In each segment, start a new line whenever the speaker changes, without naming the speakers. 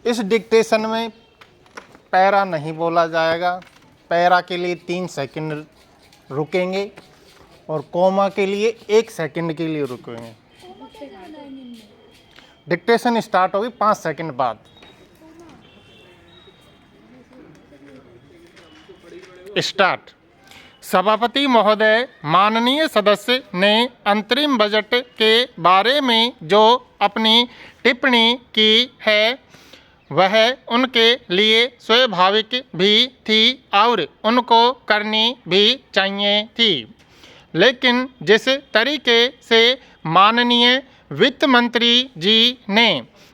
इस डिक्टेशन में पैरा नहीं बोला जाएगा। पैरा के लिए 3 सेकंड रुकेंगे और कोमा के लिए 1 सेकंड के लिए रुकेंगे। डिक्टेशन स्टार्ट होगी 5 सेकंड बाद। स्टार्ट। सभापति महोदय, माननीय सदस्य ने अंतरिम बजट के बारे में जो अपनी टिप्पणी की है वह उनके लिए स्वाभाविक भी थी और उनको करनी भी चाहिए थी, लेकिन जिस तरीके से माननीय वित्त मंत्री जी ने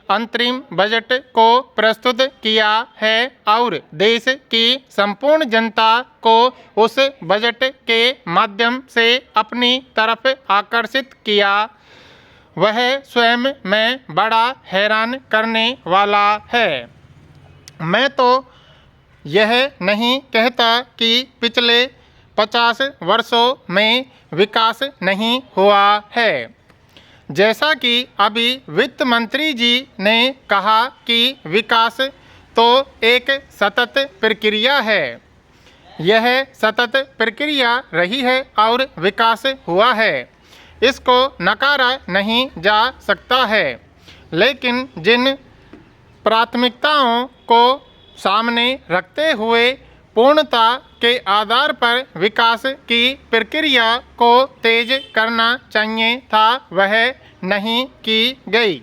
अंतरिम बजट को प्रस्तुत किया है और देश की संपूर्ण जनता को उस बजट के माध्यम से अपनी तरफ आकर्षित किया, वह स्वयं में बड़ा हैरान करने वाला है। मैं तो यह नहीं कहता कि पिछले 50 वर्षों में विकास नहीं हुआ है। जैसा कि अभी वित्त मंत्री जी ने कहा कि विकास तो एक सतत प्रक्रिया है। यह सतत प्रक्रिया रही है और विकास हुआ है, इसको नकारा नहीं जा सकता है, लेकिन जिन प्राथमिकताओं को सामने रखते हुए पूर्णता के आधार पर विकास की प्रक्रिया को तेज करना चाहिए था वह नहीं की गई।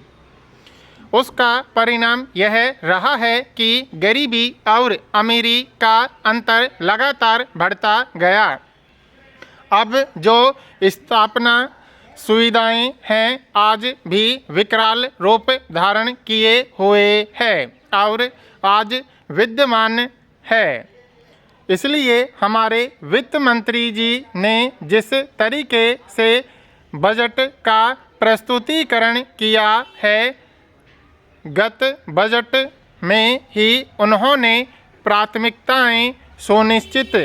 उसका परिणाम यह रहा है कि गरीबी और अमीरी का अंतर लगातार बढ़ता गया। अब जो स्थापना सुविधाएं हैं आज भी विकराल रूप धारण किए हुए है और आज विद्यमान है। इसलिए हमारे वित्त मंत्री जी ने जिस तरीके से बजट का प्रस्तुतिकरण किया है, गत बजट में ही उन्होंने प्राथमिकताएं सुनिश्चित,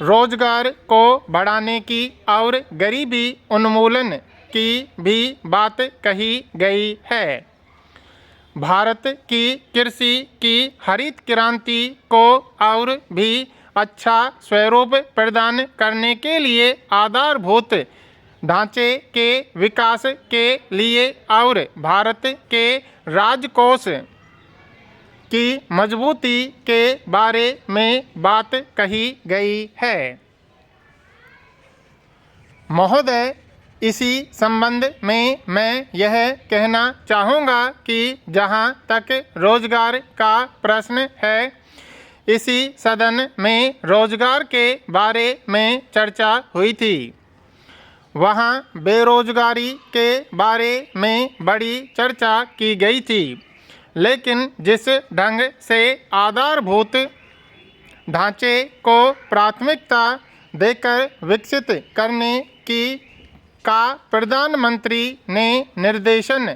रोजगार को बढ़ाने की और गरीबी उन्मूलन की भी बात कही गई है। भारत की कृषि की हरित क्रांति को और भी अच्छा स्वरूप प्रदान करने के लिए आधारभूत ढांचे के विकास के लिए और भारत के राजकोष की मजबूती के बारे में बात कही गई है। महोदय, इसी संबंध में मैं यह कहना चाहूँगा कि जहाँ तक रोजगार का प्रश्न है, इसी सदन में रोजगार के बारे में चर्चा हुई थी। वहाँ बेरोजगारी के बारे में बड़ी चर्चा की गई थी, लेकिन जिस ढंग से आधारभूत ढांचे को प्राथमिकता देकर विकसित करने की का प्रधानमंत्री ने निर्देशन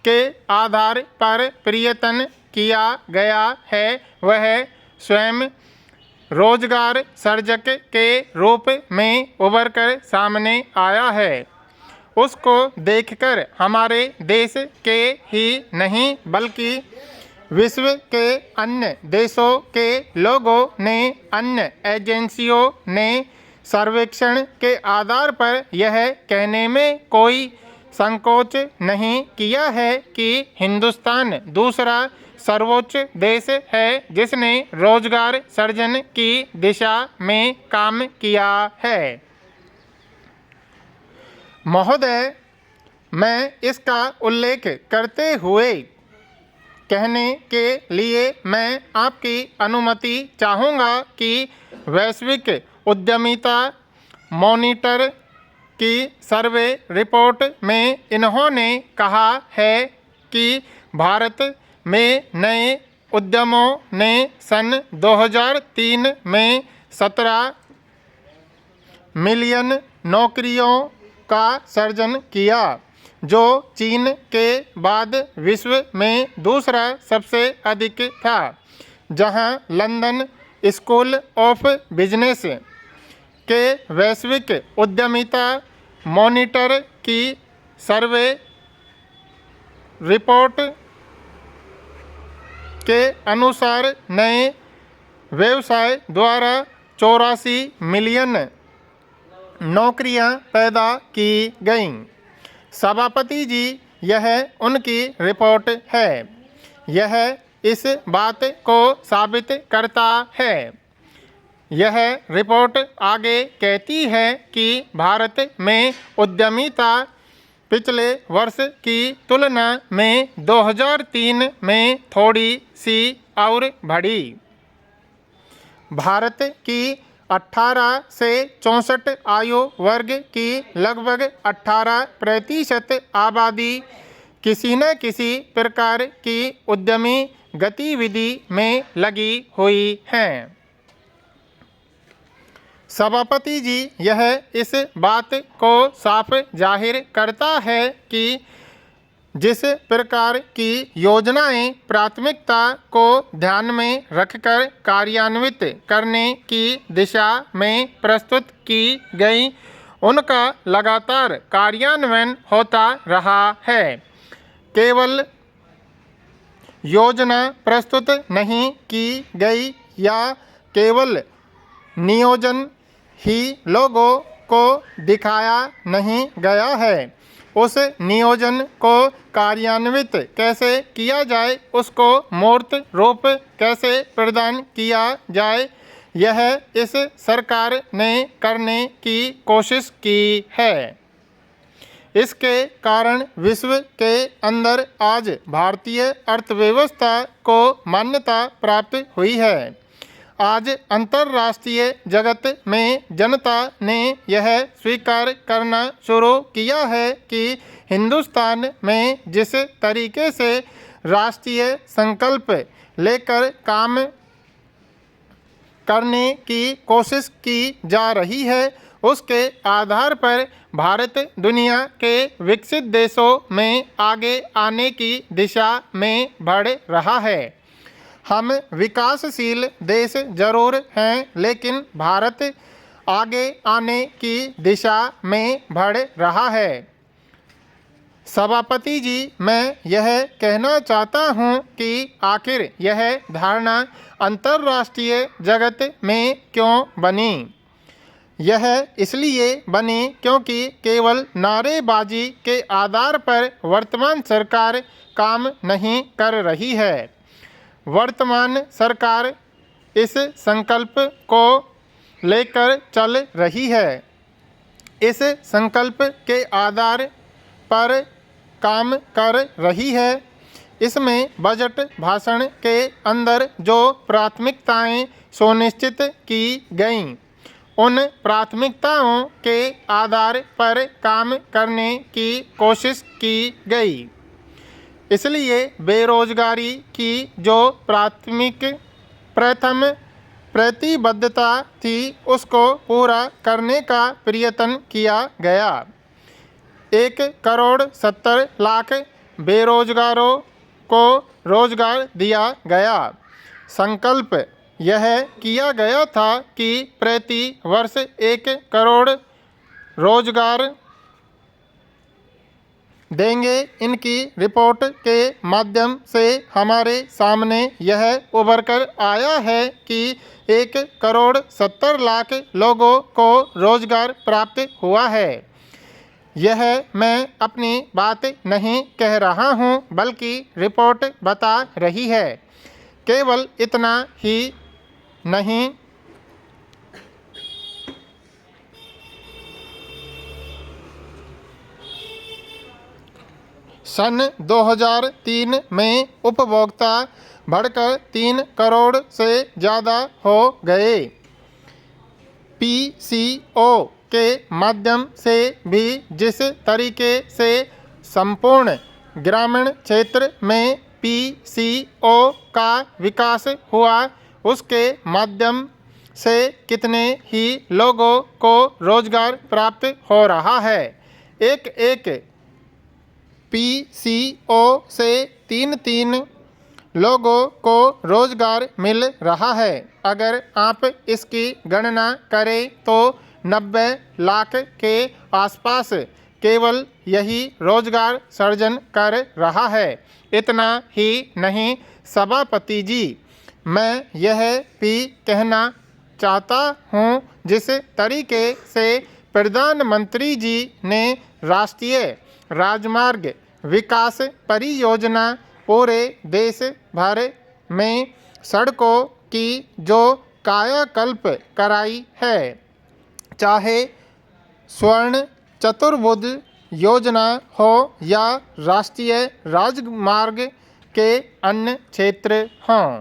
के आधार पर प्रयत्न किया गया है, वह स्वयं रोजगार सर्जक के रूप में उभर कर सामने आया है। उसको देखकर हमारे देश के ही नहीं बल्कि विश्व के अन्य देशों के लोगों ने, अन्य एजेंसियों ने सर्वेक्षण के आधार पर यह कहने में कोई संकोच नहीं किया है कि हिंदुस्तान दूसरा सर्वोच्च देश है जिसने रोजगार सृजन की दिशा में काम किया है। महोदय, मैं इसका उल्लेख करते हुए कहने के लिए मैं आपकी अनुमति चाहूँगा कि वैश्विक उद्यमिता मॉनिटर की सर्वे रिपोर्ट में इन्होंने कहा है कि भारत में नए उद्यमों ने सन 2003 में 17 मिलियन नौकरियों का सृजन किया, जो चीन के बाद विश्व में दूसरा सबसे अधिक था, जहां लंदन स्कूल ऑफ बिजनेस के वैश्विक उद्यमिता मॉनिटर की सर्वे रिपोर्ट के अनुसार नए व्यवसाय द्वारा 84 मिलियन नौकरियां पैदा की गईं। सभापति जी, यह उनकी रिपोर्ट है। यह इस बात को साबित करता है। यह रिपोर्ट आगे कहती है कि भारत में उद्यमिता पिछले वर्ष की तुलना में 2003 में थोड़ी सी और बढ़ी। भारत की 18 से 64 आयु वर्ग की लगभग 18% आबादी किसी न किसी प्रकार की उद्यमी गतिविधि में लगी हुई है। सभापति जी, यह इस बात को साफ जाहिर करता है कि जिस प्रकार की योजनाएं प्राथमिकता को ध्यान में रखकर कार्यान्वित करने की दिशा में प्रस्तुत की गई, उनका लगातार कार्यान्वयन होता रहा है। केवल योजना प्रस्तुत नहीं की गई या केवल नियोजन ही लोगों को दिखाया नहीं गया है। उस नियोजन को कार्यान्वित कैसे किया जाए, उसको मूर्त रूप कैसे प्रदान किया जाए, यह इस सरकार ने करने की कोशिश की है। इसके कारण विश्व के अंदर आज भारतीय अर्थव्यवस्था को मान्यता प्राप्त हुई है। आज अंतर्राष्ट्रीय जगत में जनता ने यह स्वीकार करना शुरू किया है कि हिंदुस्तान में जिस तरीके से राष्ट्रीय संकल्प लेकर काम करने की कोशिश की जा रही है, उसके आधार पर भारत दुनिया के विकसित देशों में आगे आने की दिशा में बढ़ रहा है। हम विकासशील देश जरूर हैं, लेकिन भारत आगे आने की दिशा में बढ़ रहा है। सभापति जी, मैं यह कहना चाहता हूं कि आखिर यह धारणा अंतर्राष्ट्रीय जगत में क्यों बनी। यह इसलिए बनी क्योंकि केवल नारेबाजी के आधार पर वर्तमान सरकार काम नहीं कर रही है। वर्तमान सरकार इस संकल्प को लेकर चल रही है। इस संकल्प के आधार पर काम कर रही है। इसमें बजट भाषण के अंदर जो प्राथमिकताएं सुनिश्चित की गईं, उन प्राथमिकताओं के आधार पर काम करने की कोशिश की गई। इसलिए बेरोजगारी की जो प्रथम प्रतिबद्धता थी, उसको पूरा करने का प्रयत्न किया गया। 1,70,00,000 बेरोजगारों को रोजगार दिया गया। संकल्प यह किया गया था कि प्रति वर्ष 1 करोड़ रोजगार देंगे। इनकी रिपोर्ट के माध्यम से हमारे सामने यह उभर कर आया है कि 1,70,00,000 लोगों को रोजगार प्राप्त हुआ है। यह मैं अपनी बात नहीं कह रहा हूँ, बल्कि रिपोर्ट बता रही है। केवल इतना ही नहीं, सन 2003 में उपभोक्ता बढ़कर 3 करोड़ से ज़्यादा हो गए। पीसीओ के माध्यम से भी जिस तरीके से संपूर्ण ग्रामीण क्षेत्र में पीसीओ का विकास हुआ, उसके माध्यम से कितने ही लोगों को रोजगार प्राप्त हो रहा है। एक पीसीओ से 3 लोगों को रोजगार मिल रहा है। अगर आप इसकी गणना करें तो 90 लाख के आसपास केवल यही रोजगार सर्जन कर रहा है। इतना ही नहीं सभापति जी, मैं यह भी कहना चाहता हूँ, जिस तरीके से प्रधानमंत्री जी ने राष्ट्रीय राजमार्ग विकास परियोजना पूरे देश भर में सड़कों की जो कायाकल्प कराई है, चाहे स्वर्ण चतुर्भुज योजना हो या राष्ट्रीय राजमार्ग के अन्य क्षेत्र हों।